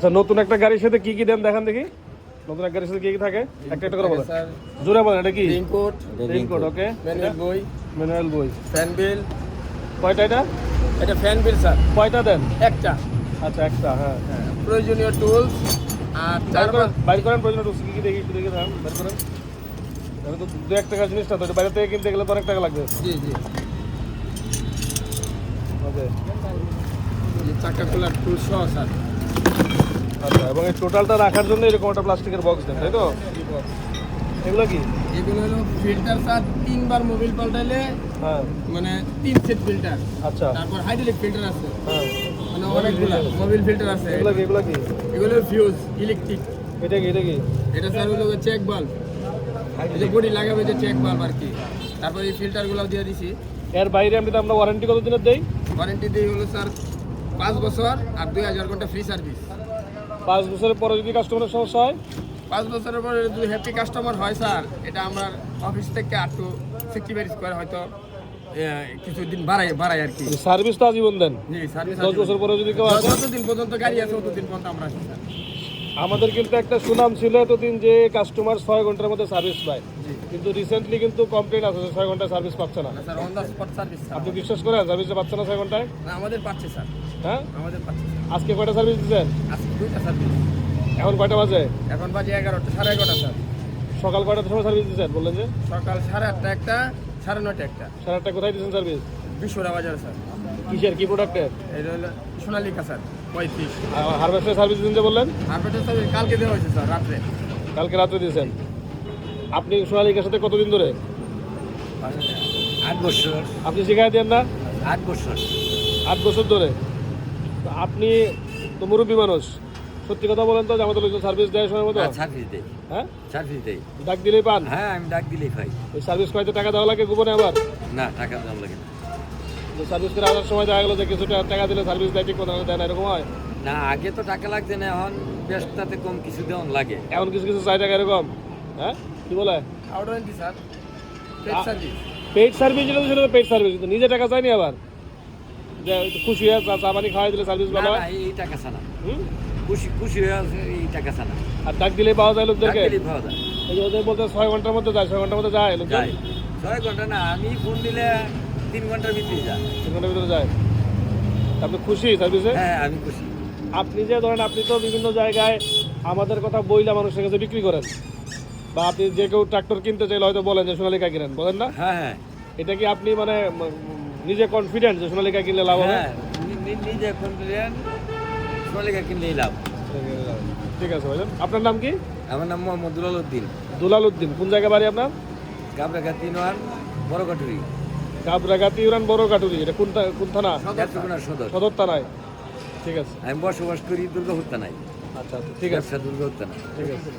আচ্ছা, নতুন একটা গাড়ির সাথে কি কি দেন দেখান দেখি। নতুন একটা গাড়ির সাথে কি কি থাকে একটা একটা করে বলেন। জোরে বলেন। এটা কি? রেইনকোট। ওকে। ম্যানুয়াল বই। ফ্যান বিল। কয়টা এটা? এটা ফ্যান বিল স্যার। কয়টা দেন? একটা। আচ্ছা, একটা। হ্যাঁ। প্রয়োজনীয় টুলস আর বাইর করেন প্রয়োজনীয় টুলস কি কি দেখি একটু দেখে দেন। বাইর করেন। এটা তো 2-1 টাকার জিনিসটা তো, এটা বাইরে থেকে কিনতে গেলে তো অনেক টাকা লাগবে। জি জি। ওকে। এই চাকা খোলার টুলস সহ স্যার। আচ্ছা, এবং এই টোটালটা রাখার জন্য এরকম একটা প্লাস্টিকের বক্স দেন, তাই তো? এগুলো কি? এগুলো হলো ফিল্টার স্যার। 3 বার মোবিল পাল্টাইলে হ্যাঁ, মানে 3 সেট ফিল্টার। আচ্ছা। তারপর হাইড্রোলিক ফিল্টার আছে, হ্যাঁ, মানে অনেকগুলো মোবিল ফিল্টার আছে। এগুলো কি? এগুলো কি? এগুলো ফিউজ ইলেকট্রিক। এটা কি? এটা কি? এটা স্যার হলো চেক বাল্ব, এই যে বডি লাগাবে যে চেক বাল্ব আর কি। তারপর এই ফিল্টারগুলো দিয়ে দিছি। এর বাইরে আমরা ওয়ারেন্টি কত দিনের দেই? ওয়ারেন্টি দিই হলো স্যার 5 বছর আর 2000 ঘন্টা ফ্রি সার্ভিস। 5 বছরের পরে যদি কাস্টমারের সমস্যা হয়? 5 বছরের পরে যদি হ্যাপি কাস্টমার হয় স্যার, এটা আমার অফিস থেকে আর টু 65 স্কোয়ার হয়তো কিছুদিন বাড়াই আর কি। সার্ভিস তো আজীবন দেন? জি, সার্ভিস 10 বছর পরে যদি কেউ আসে? যতদিন পর্যন্ত গাড়ি আছে ততদিন পর্যন্ত আমরা আছি স্যার। আমাদের কিন্তু একটা সুনাম ছিল এতদিন যে কাস্টমার 6 ঘন্টার মধ্যে সার্ভিস পায়, কিন্তু রিসেন্টলি কিন্তু কমপ্লেন আছে যে 6 ঘন্টায় সার্ভিস পাচ্ছে না। Sir on the spot service sir. আপনি বিশ্বাস করেন সার্ভিসটা পাচ্ছে না 6 ঘন্টায়? না, আমাদের পাচ্ছে স্যার। হ্যাঁ, আমাদের পাচ্ছে স্যার। আজকে কয়টা সার্ভিস দিচ্ছেন? আজকে 2টা সার্ভিস। এখন কয়টা বাজে? এখন বাজে 11টা, 11:30 স্যার। সকাল কয়টার সময় সার্ভিস দিচ্ছেন বললেন যে? সকাল 8:30 একটা, 9:30 একটা। 8:30 কোথায় দিচ্ছেন সার্ভিস? বিশ্বরা বাজার স্যার। কিসের, কি প্রোডাক্টের? এটা হলো সোনালিকা স্যার 35। হারভেস্টের সার্ভিস দিন যে বললেন? হারভেস্টার সার্ভিস কালকে দেওয়া হয়েছে স্যার রাত্রে। কালকে রাত্রে দিয়েছেন। আপনি সোনালিকার সাথে কতদিন ধরে? 8 বছর। আপনি শিখাই দেন না? 8 বছর। 8 বছর ধরে। তো আপনি তো মুরব্বী মানুষ, সত্যি কথা বলেন তো যে আমাদের লোকজন সার্ভিস দেয় সময় মতো? সার্ভিস দেই। হ্যাঁ, সার্ভিস দেই। ডাক দিলেই পান? হ্যাঁ, আমি ডাক দিলেই পাই। ওই সার্ভিস পাইতে টাকা দেওয়া লাগে গোপনে আবার? না, টাকা দাম লাগে না। সার্ভিস করে আসার সময় দেখা গেলো যে কিছুটা টাকা দিলে সার্ভিস দেয়, ঠিক মতো দেয় না, এরকম হয়? না, আগে তো টাকা লাগছে না, এখন বেশটাতে কম কিছু দেওয়ান লাগে। এখন কিছু কিছু চাই টাকা এরকম। হ্যাঁ, কি বলে? Out warranty sir. Paid service. Paid service যেটা সেটা তো পেইড সার্ভিস, কিন্তু নিজে টাকা চাইনি আবার যে খুশি হয়ে চা পানি খাওয়াই দিলে সার্ভিস না, ভালো না, হয়। এই টাকা ছানা। হুম? খুশি খুশি হয়ে আছে, এই টাকা ছানা। আর ডাক দিলেই পাওয়া যায় ডাক লোকদেরকে? দিলেই পাওয়া যায়। এই যে ওদের বলতে 6 ঘন্টার মধ্যে যায়, 6 ঘন্টার মধ্যে যায় লোকজন? যাই 6 ঘন্টা না, আমি ফোন দিলে 3 ঘন্টার ভিতরে যায়। 3 ঘন্টার ভিতরে যায়। আপনি খুশি সার্ভিসে? হ্যাঁ, আমি খুশি। আপনি যে ধরেন, আপনি তো বিভিন্ন জায়গায় আমাদের কথা বইলা মানুষের কাছে বিক্রি করেন, বা আপনি যে কেউ ট্রাক্টর কিনতে চাইলে হয়তো বলেন যে সোনালিকা কিনেন, বলেন না? হ্যাঁ, হ্যাঁ, এটা কি আপনি মানে নিজে কনফিডেন্ট যে সোনালিকা কিনলে লাভ হবে? হ্যাঁ, নিজে ফোন দিলেন সোনালিকা কিনলেই লাভ। ঠিক আছে ভাইজান, আপনার নাম কি? আমার নাম মোহাম্মদ দুলাল উদ্দিন। দুলাল উদ্দিন। কোন জায়গা বাড়ি আপনার? গাবরাঘাট 3 বড় কাটুরি। কাবরাগাতি উড়ান বড় কাটুরি। এটা কোন থানা? সদর। সদর থানায়। ঠিক আছে। আমি বসবাস করি দুর্গাপুর থানায়। আচ্ছা আচ্ছা, ঠিক আছে। দুর্গাপুর থানায়। ঠিক আছে।